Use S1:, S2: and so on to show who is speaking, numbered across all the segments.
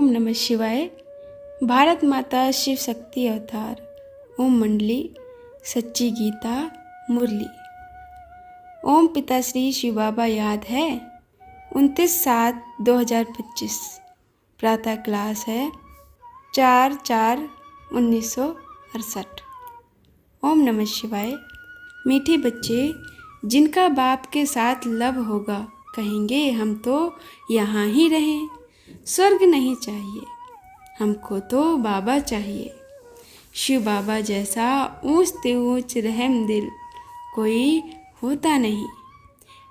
S1: नमः शिवाय। भारत माता शिव शक्ति अवतार। ओम मंडली सच्ची गीता मुरली। ओम पिता श्री शिव बाबा याद है 29/7/2025। प्रातः क्लास है 4/4/1968। ओम नमः शिवाय। मीठे बच्चे, जिनका बाप के साथ लव होगा कहेंगे हम तो यहाँ ही रहें, स्वर्ग नहीं चाहिए हमको तो बाबा चाहिए। शिव बाबा जैसा ऊंच ते ऊंच रहम दिल कोई होता नहीं,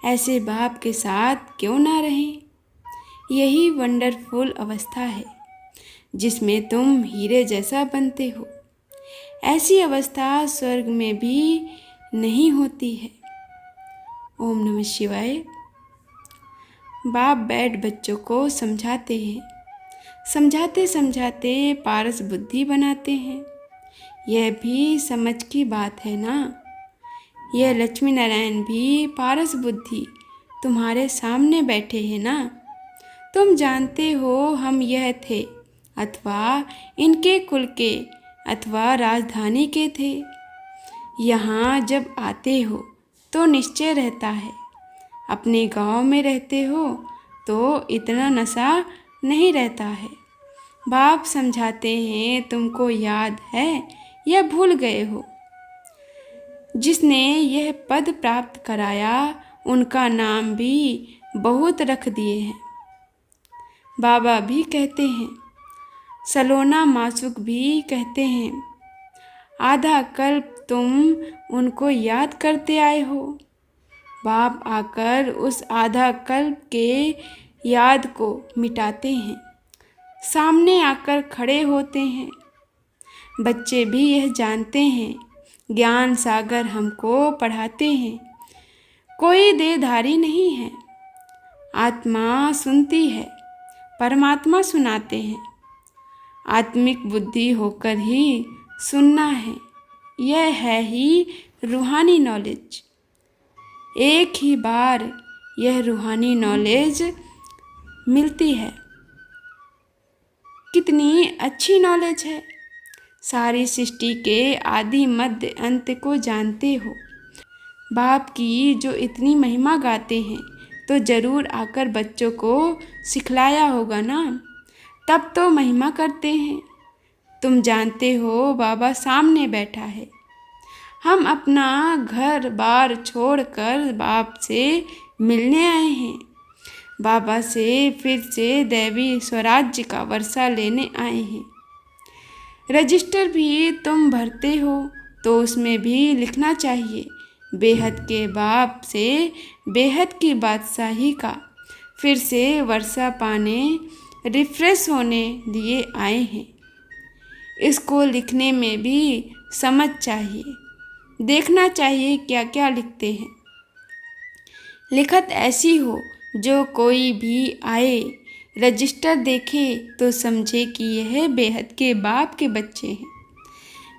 S1: ऐसे बाप के साथ क्यों ना रहें। यही वंडरफुल अवस्था है जिसमें तुम हीरे जैसा बनते हो। ऐसी अवस्था स्वर्ग में भी नहीं होती है। ओम नमः शिवाय। बाप बैठ बच्चों को समझाते हैं, समझाते समझाते पारस बुद्धि बनाते हैं। यह भी समझ की बात है ना। यह लक्ष्मी नारायण भी पारस बुद्धि तुम्हारे सामने बैठे हैं ना। तुम जानते हो हम यह थे अथवा इनके कुल के अथवा राजधानी के थे। यहाँ जब आते हो तो निश्चय रहता है। अपने गांव में रहते हो तो इतना नशा नहीं रहता है। बाप समझाते हैं, तुमको याद है या भूल गए हो। जिसने यह पद प्राप्त कराया उनका नाम भी बहुत रख दिए हैं। बाबा भी कहते हैं, सलोना मासुक भी कहते हैं। आधा कल्प तुम उनको याद करते आए हो। बाप आकर उस आधा कल्प के याद को मिटाते हैं, सामने आकर खड़े होते हैं। बच्चे भी यह जानते हैं, ज्ञान सागर हमको पढ़ाते हैं। कोई देहधारी नहीं है, आत्मा सुनती है, परमात्मा सुनाते हैं। आत्मिक बुद्धि होकर ही सुनना है, यह है ही रूहानी नॉलेज। एक ही बार यह रूहानी नॉलेज मिलती है। कितनी अच्छी नॉलेज है। सारी सृष्टि के आदि मध्य अंत को जानते हो। बाप की जो इतनी महिमा गाते हैं तो ज़रूर आकर बच्चों को सिखलाया होगा ना, तब तो महिमा करते हैं। तुम जानते हो बाबा सामने बैठा है। हम अपना घर बार छोड़कर बाप से मिलने आए हैं। बाबा से फिर से दैवी स्वराज्य का वर्षा लेने आए हैं। रजिस्टर भी तुम भरते हो तो उसमें भी लिखना चाहिए, बेहद के बाप से बेहद की बादशाही का फिर से वर्षा पाने रिफ्रेश होने लिए आए हैं। इसको लिखने में भी समझ चाहिए, देखना चाहिए क्या क्या लिखते हैं। लिखत ऐसी हो जो कोई भी आए रजिस्टर देखे तो समझे कि यह बेहद के बाप के बच्चे हैं।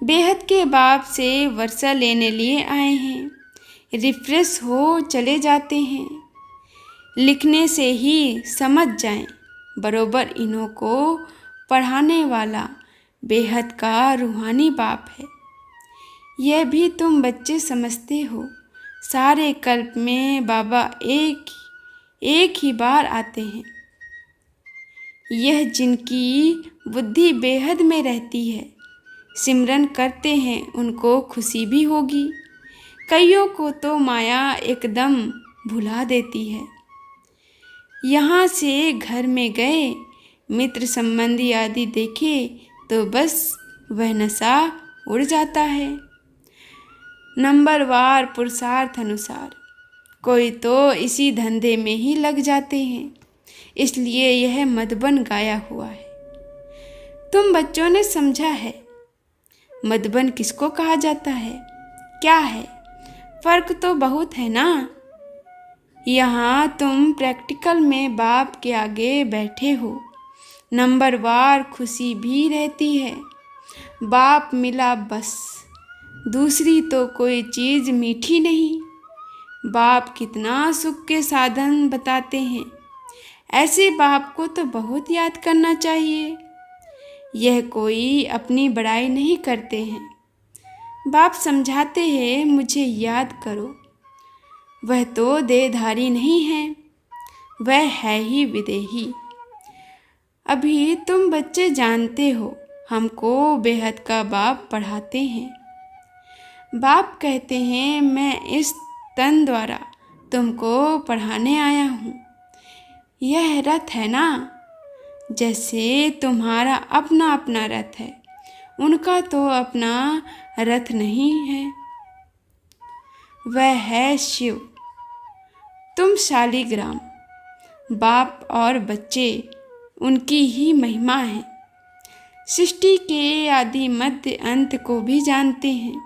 S1: बेहद के बाप से वर्षा लेने लिए आए हैं, रिफ्रेश हो चले जाते हैं। लिखने से ही समझ जाएं, बरोबर इन्हों को पढ़ाने वाला बेहद का रूहानी बाप है। यह भी तुम बच्चे समझते हो। सारे कल्प में बाबा एक ही बार आते हैं। यह जिनकी बुद्धि बेहद में रहती है, सिमरन करते हैं, उनको खुशी भी होगी। कईयों को तो माया एकदम भुला देती है। यहाँ से घर में गए, मित्र संबंधी आदि देखे तो बस वह नशा उड़ जाता है। नंबरवार पुरुषार्थ अनुसार कोई तो इसी धंधे में ही लग जाते हैं, इसलिए यह मधुबन गाया हुआ है। तुम बच्चों ने समझा है मधुबन किसको कहा जाता है, क्या है? फर्क तो बहुत है ना। यहाँ तुम प्रैक्टिकल में बाप के आगे बैठे हो। नंबरवार खुशी भी रहती है, बाप मिला बस, दूसरी तो कोई चीज़ मीठी नहीं। बाप कितना सुख के साधन बताते हैं, ऐसे बाप को तो बहुत याद करना चाहिए। यह कोई अपनी बड़ाई नहीं करते हैं। बाप समझाते हैं मुझे याद करो। वह तो देहधारी नहीं है, वह है ही विदेही। अभी तुम बच्चे जानते हो हमको बेहद का बाप पढ़ाते हैं। बाप कहते हैं मैं इस तन द्वारा तुमको पढ़ाने आया हूँ। यह रथ है ना, जैसे तुम्हारा अपना अपना रथ है, उनका तो अपना रथ नहीं है। वह है शिव, तुम शालिग्राम। बाप और बच्चे उनकी ही महिमा है। सृष्टि के आदि मध्य अंत को भी जानते हैं।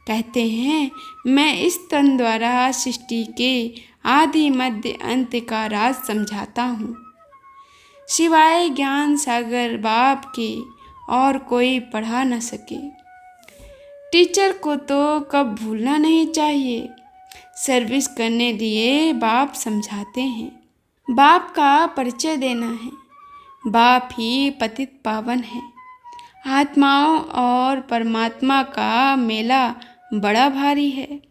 S1: कहते हैं मैं इस तन द्वारा सृष्टि के आदि मध्य अंत का राज समझाता हूँ। सिवाय ज्ञान सागर बाप के और कोई पढ़ा न सके। टीचर को तो कब भूलना नहीं चाहिए। सर्विस करने लिए बाप समझाते हैं। बाप का परिचय देना है। बाप ही पतित पावन है। आत्माओं और परमात्मा का मेला बड़ा भारी है।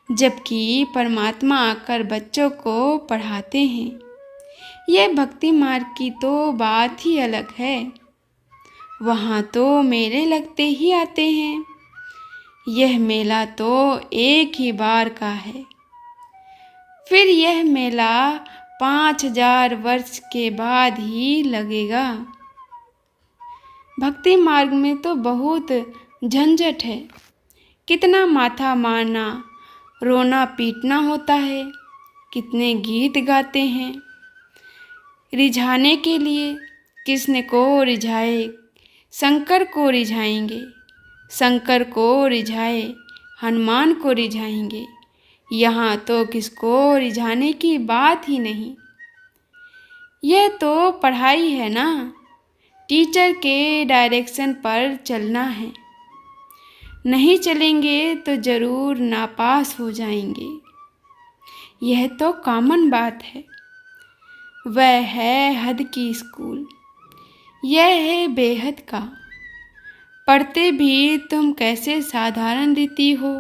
S1: जबकि परमात्मा आकर बच्चों को पढ़ाते हैं। यह भक्ति मार्ग की तो बात ही अलग है। वहाँ तो मेले लगते ही आते हैं। यह मेला तो एक ही बार का है। फिर यह मेला 5000 वर्ष के बाद ही लगेगा। भक्ति मार्ग में तो बहुत झंझट है। कितना माथा मारना, रोना पीटना होता है। कितने गीत गाते हैं रिझाने के लिए। कृष्ण को रिझाए शंकर को रिझाएंगे, शंकर को रिझाए हनुमान को रिझाएंगे। यहाँ तो किसको रिझाने की बात ही नहीं। यह तो पढ़ाई है ना, टीचर के डायरेक्शन पर चलना है। नहीं चलेंगे तो ज़रूर नापास हो जाएंगे। यह तो कॉमन बात है। वह है हद की स्कूल, यह है बेहद का। पढ़ते भी तुम कैसे साधारण रीति हो।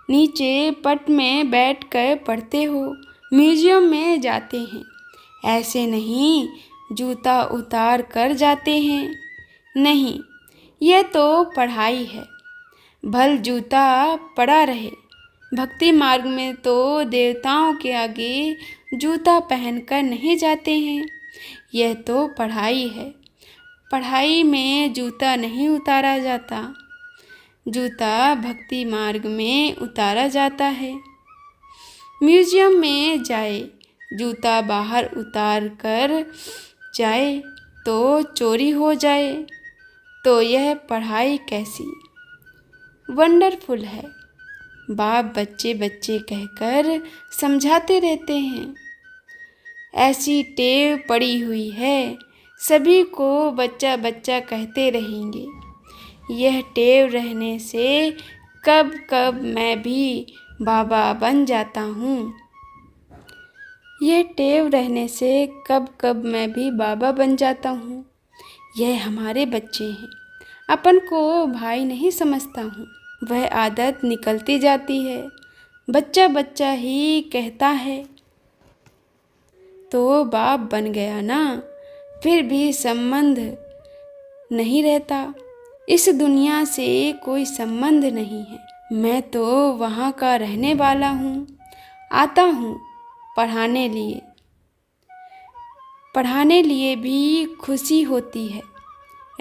S1: नीचे पट में बैठ कर पढ़ते हो। म्यूजियम में जाते हैं, ऐसे नहीं जूता उतार कर जाते हैं। नहीं, यह तो पढ़ाई है। भल जूता पड़ा रहे। भक्ति मार्ग में तो देवताओं के आगे जूता पहनकर नहीं जाते हैं। यह तो पढ़ाई है। पढ़ाई में जूता नहीं उतारा जाता। जूता भक्ति मार्ग में उतारा जाता है। म्यूजियम में जाए, जूता बाहर उतार कर जाए तो चोरी हो जाए, तो यह पढ़ाई कैसी। वंडरफुल है। बाप बच्चे बच्चे कहकर समझाते रहते हैं। ऐसी टेव पड़ी हुई है, सभी को बच्चा बच्चा कहते रहेंगे। यह टेव रहने से कब कब मैं भी बाबा बन जाता हूँ। यह टेव रहने से कब कब मैं भी बाबा बन जाता हूँ। यह हमारे बच्चे हैं। अपन को भाई नहीं समझता हूँ। वह आदत निकलती जाती है। बच्चा बच्चा ही कहता है तो बाप बन गया ना, फिर भी संबंध नहीं रहता। इस दुनिया से कोई संबंध नहीं है। मैं तो वहाँ का रहने वाला हूँ। आता हूँ पढ़ाने लिए। पढ़ाने लिए भी खुशी होती है,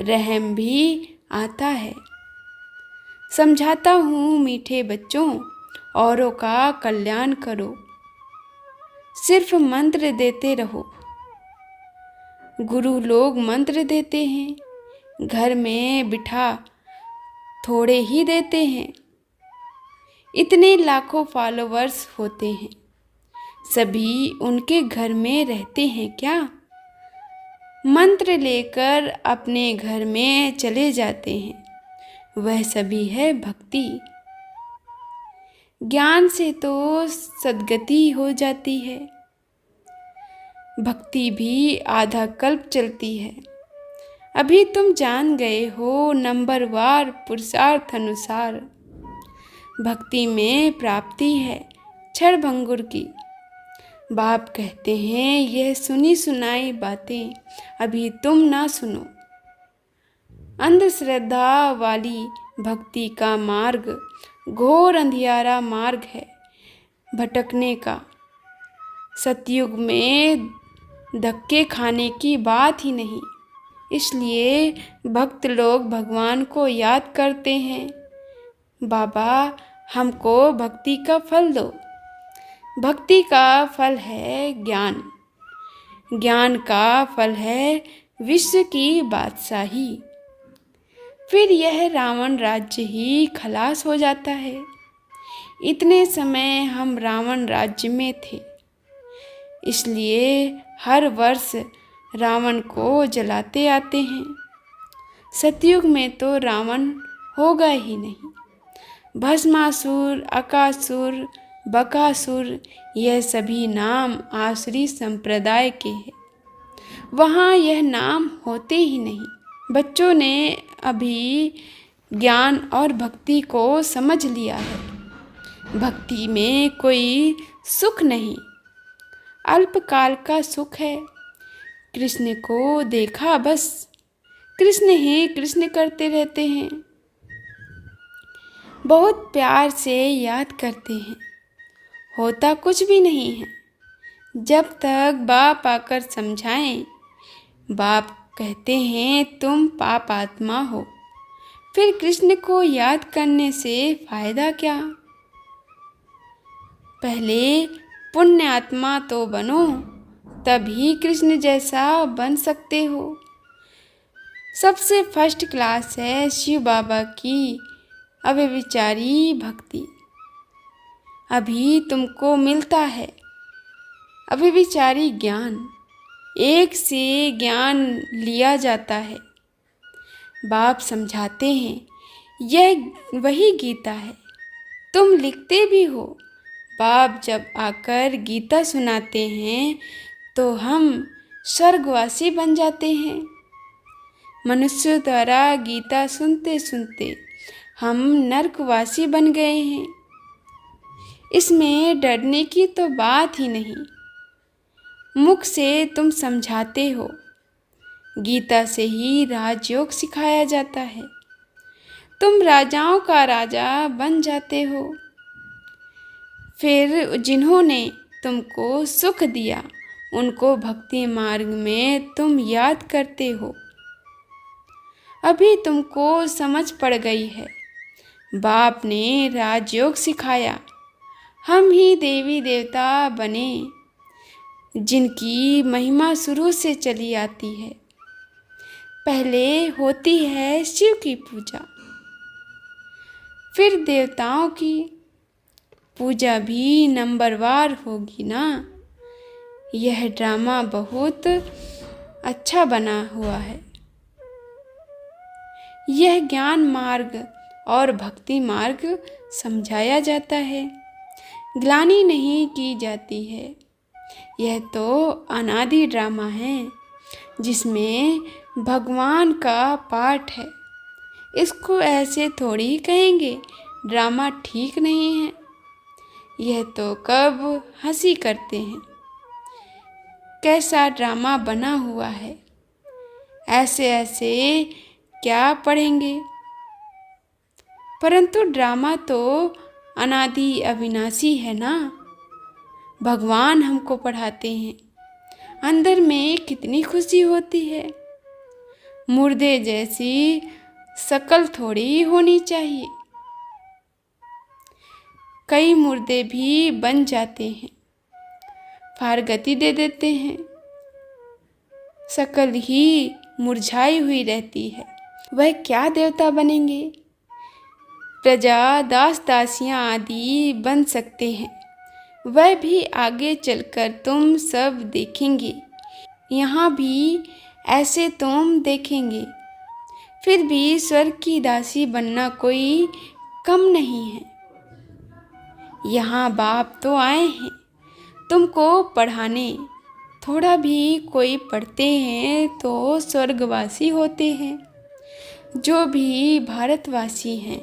S1: रहम भी आता है। समझाता हूँ मीठे बच्चों, औरों का कल्याण करो। सिर्फ मंत्र देते रहो। गुरु लोग मंत्र देते हैं, घर में बिठा थोड़े ही देते हैं। इतने लाखों फॉलोवर्स होते हैं, सभी उनके घर में रहते हैं क्या। मंत्र लेकर अपने घर में चले जाते हैं। वह सभी है भक्ति। ज्ञान से तो सद्गति हो जाती है। भक्ति भी आधा कल्प चलती है। अभी तुम जान गए हो नंबरवार पुरुषार्थ अनुसार। भक्ति में प्राप्ति है क्षणभंगुर की। बाप कहते हैं यह सुनी सुनाई बातें अभी तुम ना सुनो। अंधश्रद्धा वाली भक्ति का मार्ग घोर अंधियारा मार्ग है भटकने का। सतयुग में धक्के खाने की बात ही नहीं, इसलिए भक्त लोग भगवान को याद करते हैं, बाबा हमको भक्ति का फल दो। भक्ति का फल है ज्ञान, ज्ञान का फल है विश्व की बादशाही। फिर यह रावण राज्य ही खलास हो जाता है। इतने समय हम रावण राज्य में थे, इसलिए हर वर्ष रावण को जलाते आते हैं। सतयुग में तो रावण होगा ही नहीं। भस्मासुर, अकासुर, बकासुर यह सभी नाम आसुरी संप्रदाय के हैं। वहाँ यह नाम होते ही नहीं। बच्चों ने अभी ज्ञान और भक्ति को समझ लिया है। भक्ति में कोई सुख नहीं, अल्पकाल का सुख है। कृष्ण को देखा बस, कृष्ण ही कृष्ण करते रहते हैं। बहुत प्यार से याद करते हैं, होता कुछ भी नहीं है। जब तक बाप आकर समझाएं, बाप कहते हैं तुम पाप आत्मा हो, फिर कृष्ण को याद करने से फायदा क्या। पहले पुण्य आत्मा तो बनो, तभी कृष्ण जैसा बन सकते हो। सबसे फर्स्ट क्लास है शिव बाबा की अव्यभिचारी भक्ति। अभी तुमको मिलता है अव्यभिचारी ज्ञान। एक से ज्ञान लिया जाता है। बाप समझाते हैं यह वही गीता है, तुम लिखते भी हो। बाप जब आकर गीता सुनाते हैं तो हम स्वर्गवासी बन जाते हैं। मनुष्य द्वारा गीता सुनते सुनते हम नरकवासी बन गए हैं। इसमें डरने की तो बात ही नहीं। मुख से तुम समझाते हो, गीता से ही राजयोग सिखाया जाता है। तुम राजाओं का राजा बन जाते हो। फिर जिन्होंने तुमको सुख दिया उनको भक्ति मार्ग में तुम याद करते हो। अभी तुमको समझ पड़ गई है। बाप ने राजयोग सिखाया, हम ही देवी देवता बने, जिनकी महिमा शुरू से चली आती है। पहले होती है शिव की पूजा, फिर देवताओं की पूजा भी नंबरवार होगी ना। यह ड्रामा बहुत अच्छा बना हुआ है। यह ज्ञान मार्ग और भक्ति मार्ग समझाया जाता है, ग्लानि नहीं की जाती है। यह तो अनादि ड्रामा है जिसमें भगवान का पाठ है। इसको ऐसे थोड़ी कहेंगे ड्रामा ठीक नहीं है। यह तो कब हंसी करते हैं, कैसा ड्रामा बना हुआ है। ऐसे ऐसे क्या पढ़ेंगे, परंतु ड्रामा तो अनादि अविनाशी है ना। भगवान हमको पढ़ाते हैं, अंदर में कितनी खुशी होती है। मुर्दे जैसी शकल थोड़ी होनी चाहिए। कई मुर्दे भी बन जाते हैं, फारगति दे देते हैं, शकल ही मुरझाई हुई रहती है। वह क्या देवता बनेंगे। प्रजा दास दासियां आदि बन सकते हैं। वह भी आगे चलकर तुम सब देखेंगे। यहाँ भी ऐसे तुम देखेंगे। फिर भी स्वर्ग की दासी बनना कोई कम नहीं है। यहाँ बाप तो आए हैं तुमको पढ़ाने, थोड़ा भी कोई पढ़ते हैं तो स्वर्गवासी होते हैं। जो भी भारतवासी हैं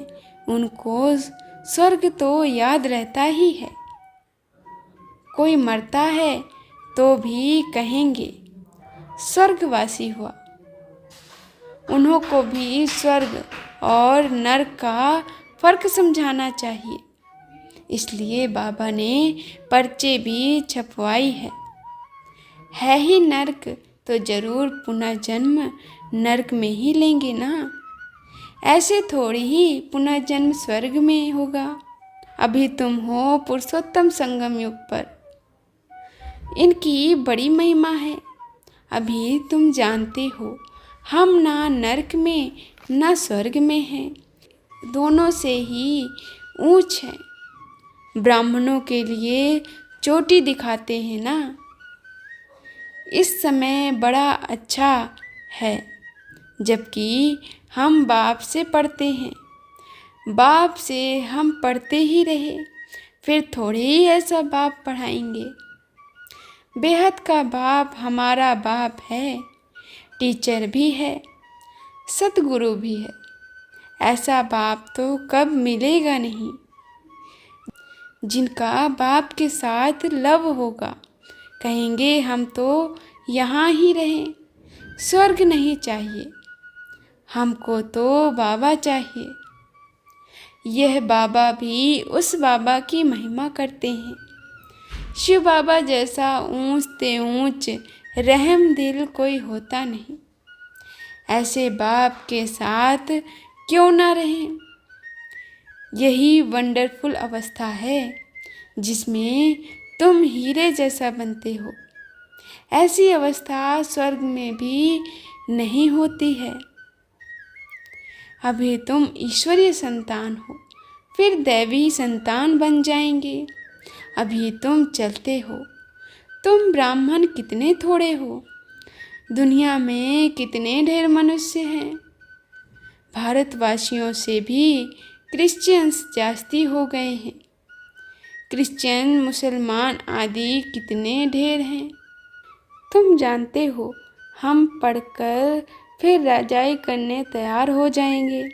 S1: उनको स्वर्ग तो याद रहता ही है। कोई मरता है तो भी कहेंगे स्वर्गवासी हुआ। उन्हों को भी स्वर्ग और नरक का फर्क समझाना चाहिए। इसलिए बाबा ने पर्चे भी छपवाई है ही नरक तो जरूर पुनः जन्म नरक में ही लेंगे ना। ऐसे थोड़ी ही पुनः जन्म स्वर्ग में होगा। अभी तुम हो पुरुषोत्तम संगम युग पर, इनकी बड़ी महिमा है। अभी तुम जानते हो हम ना नरक में ना स्वर्ग में हैं, दोनों से ही ऊंच हैं। ब्राह्मणों के लिए चोटी दिखाते हैं ना। इस समय बड़ा अच्छा है जबकि हम बाप से पढ़ते हैं। बाप से हम पढ़ते ही रहे फिर थोड़े ही ऐसा बाप पढ़ाएंगे। बेहद का बाप हमारा बाप है, टीचर भी है, सतगुरु भी है। ऐसा बाप तो कब मिलेगा नहीं। जिनका बाप के साथ लव होगा कहेंगे हम तो यहाँ ही रहें, स्वर्ग नहीं चाहिए, हमको तो बाबा चाहिए। यह बाबा भी उस बाबा की महिमा करते हैं। शिव बाबा जैसा ऊंच ते ऊंच रहम दिल कोई होता नहीं। ऐसे बाप के साथ क्यों ना रहें। यही वंडरफुल अवस्था है जिसमें तुम हीरे जैसा बनते हो। ऐसी अवस्था स्वर्ग में भी नहीं होती है। अभी तुम ईश्वरीय संतान हो फिर दैवी संतान बन जाएंगे। अभी तुम चलते हो। तुम ब्राह्मण कितने थोड़े हो, दुनिया में कितने ढेर मनुष्य हैं। भारतवासियों से भी क्रिश्चियंस जास्ती हो गए हैं। क्रिश्चियन मुसलमान आदि कितने ढेर हैं। तुम जानते हो हम पढ़कर फिर राजाई करने तैयार हो जाएंगे।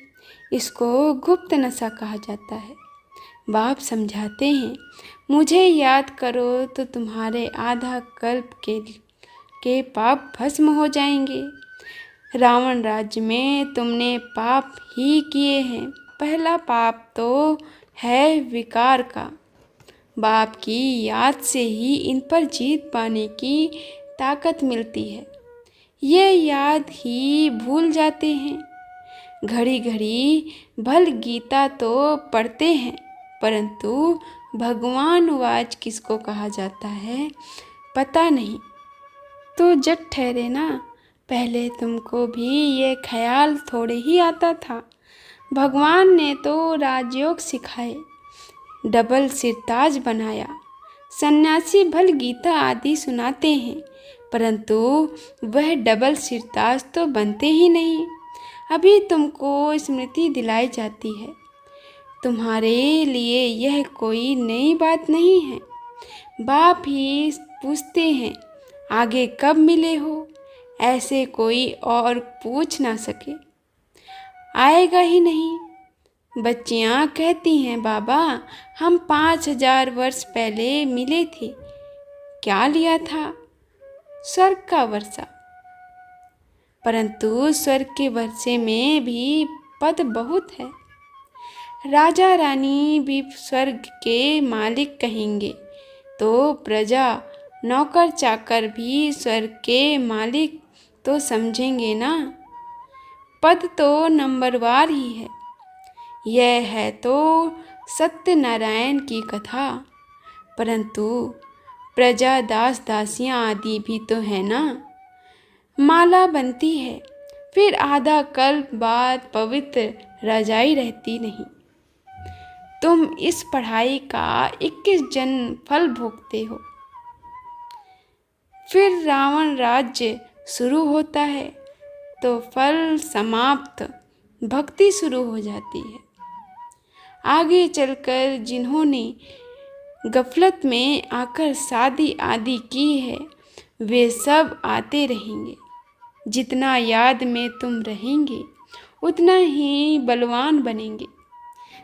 S1: इसको गुप्त नशा कहा जाता है। बाप समझाते हैं मुझे याद करो तो तुम्हारे आधा कल्प के पाप भस्म हो जाएंगे। रावण राज्य में तुमने पाप ही किए हैं। पहला पाप तो है विकार का। बाप की याद से ही इन पर जीत पाने की ताकत मिलती है। ये याद ही भूल जाते हैं। घड़ी घड़ी भल गीता तो पढ़ते हैं परंतु भगवान वाच किसको कहा जाता है पता नहीं। तो जट ठहरे ना, पहले तुमको भी ये ख्याल थोड़े ही आता था। भगवान ने तो राजयोग सिखाए, डबल सिरताज बनाया। सन्यासी भल गीता आदि सुनाते हैं परंतु वह डबल सिरताज तो बनते ही नहीं। अभी तुमको स्मृति दिलाई जाती है। तुम्हारे लिए यह कोई नई बात नहीं है। बाप ही पूछते हैं आगे कब मिले हो, ऐसे कोई और पूछ ना सके, आएगा ही नहीं। बच्चियाँ कहती हैं बाबा हम 5000 वर्ष पहले मिले थे, क्या लिया था? स्वर्ग का वर्षा। परंतु स्वर्ग के वर्षे में भी पद बहुत है। राजा रानी भी स्वर्ग के मालिक कहेंगे तो प्रजा नौकर चाकर भी स्वर्ग के मालिक तो समझेंगे ना। पद तो नंबरवार ही है। यह है तो सत्यनारायण की कथा। परंतु प्रजा दास दासियाँ आदि भी तो है ना। माला बनती है फिर आधा कल्प बाद पवित्र रजाई रहती नहीं। तुम इस पढ़ाई का 21 जन्म फल भोगते हो। फिर रावण राज्य शुरू होता है तो फल समाप्त, भक्ति शुरू हो जाती है। आगे चलकर जिन्होंने गफलत में आकर शादी आदि की है वे सब आते रहेंगे। जितना याद में तुम रहेंगे उतना ही बलवान बनेंगे।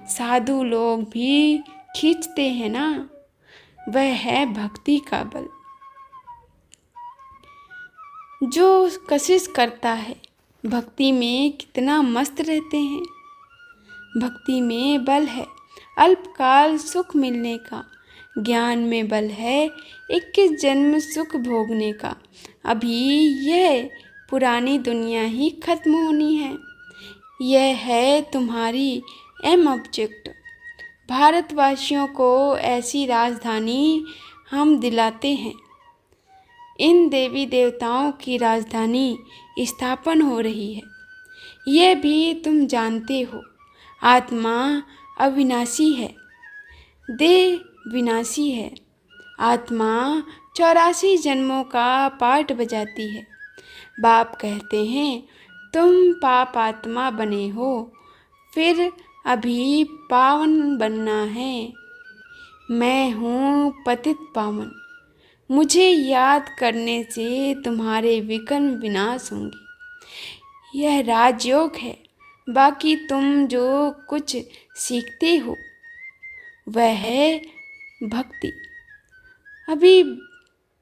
S1: साधु लोग भी खींचते हैं ना, वह है भक्ति का बल। जो कशिश करता है भक्ति में कितना मस्त रहते हैं। भक्ति में बल है अल्पकाल सुख मिलने का, ज्ञान में बल है 21 जन्म सुख भोगने का। अभी यह पुरानी दुनिया ही खत्म होनी है। यह है तुम्हारी एम ऑब्जेक्ट। भारतवासियों को ऐसी राजधानी हम दिलाते हैं। इन देवी देवताओं की राजधानी स्थापन हो रही है, यह भी तुम जानते हो। आत्मा अविनाशी है, देह विनाशी है। आत्मा 84 जन्मों का पाठ बजाती है। बाप कहते हैं तुम पाप आत्मा बने हो, फिर अभी पावन बनना है। मैं हूँ पतित पावन, मुझे याद करने से तुम्हारे विघ्न विनाश होंगे। यह राजयोग है। बाकी तुम जो कुछ सीखते हो वह है भक्ति। अभी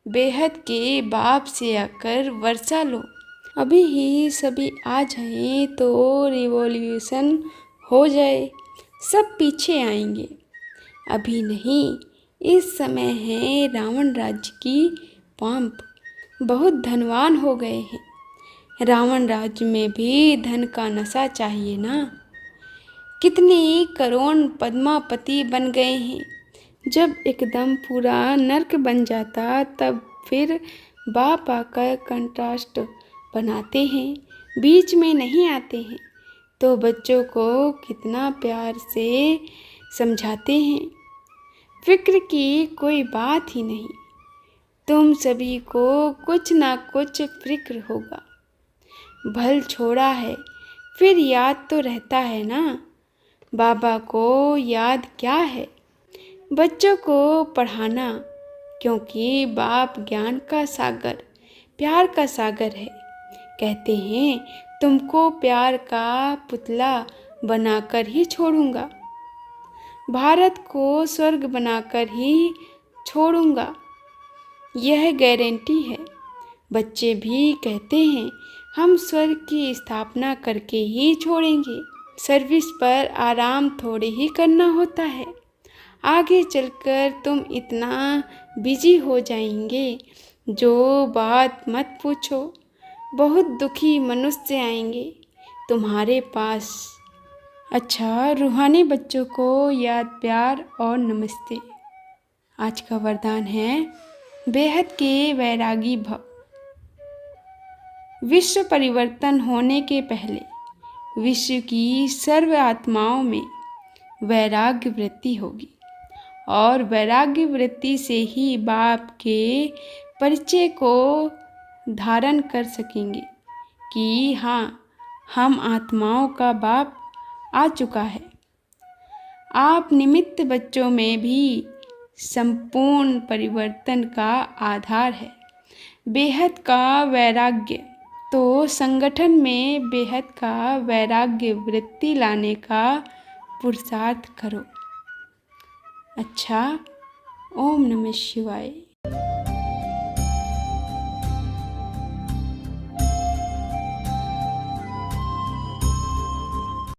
S1: बेहद के बाप से आकर वर्षा लो। अभी ही सभी आ जाएं तो रिवॉल्यूशन हो जाए, सब पीछे आएंगे। अभी नहीं, इस समय है रावण राज्य की पंप। बहुत धनवान हो गए हैं। रावण राज्य में भी धन का नशा चाहिए ना। कितने करोड़ पद्मापति बन गए हैं। जब एकदम पूरा नर्क बन जाता तब फिर बाप आकर कंट्रास्ट बनाते हैं, बीच में नहीं आते हैं। तो बच्चों को कितना प्यार से समझाते हैं। फिक्र की कोई बात ही नहीं। तुम सभी को कुछ ना कुछ फिक्र होगा। भल छोड़ा है फिर याद तो रहता है ना। बाबा को याद क्या है, बच्चों को पढ़ाना, क्योंकि बाप ज्ञान का सागर, प्यार का सागर है। कहते हैं तुमको प्यार का पुतला बनाकर ही छोड़ूंगा, भारत को स्वर्ग बनाकर ही छोड़ूंगा, यह गारंटी है। बच्चे भी कहते हैं हम स्वर्ग की स्थापना करके ही छोड़ेंगे। सर्विस पर आराम थोड़े ही करना होता है। आगे चलकर तुम इतना बिजी हो जाएंगे जो बात मत पूछो। बहुत दुखी मनुष्य आएंगे तुम्हारे पास। अच्छा, रूहानी बच्चों को याद, प्यार और नमस्ते। आज का वरदान है बेहद के वैरागी भव। विश्व परिवर्तन होने के पहले विश्व की सर्व आत्माओं में वैराग्य वृत्ति होगी और वैराग्य वृत्ति से ही बाप के परिचय को धारण कर सकेंगे कि हाँ, हम आत्माओं का बाप आ चुका है। आप निमित्त बच्चों में भी संपूर्ण परिवर्तन का आधार है बेहद का वैराग्य। तो संगठन में बेहद का वैराग्य वृत्ति लाने का पुरुषार्थ करो। अच्छा, ओम नमः शिवाय।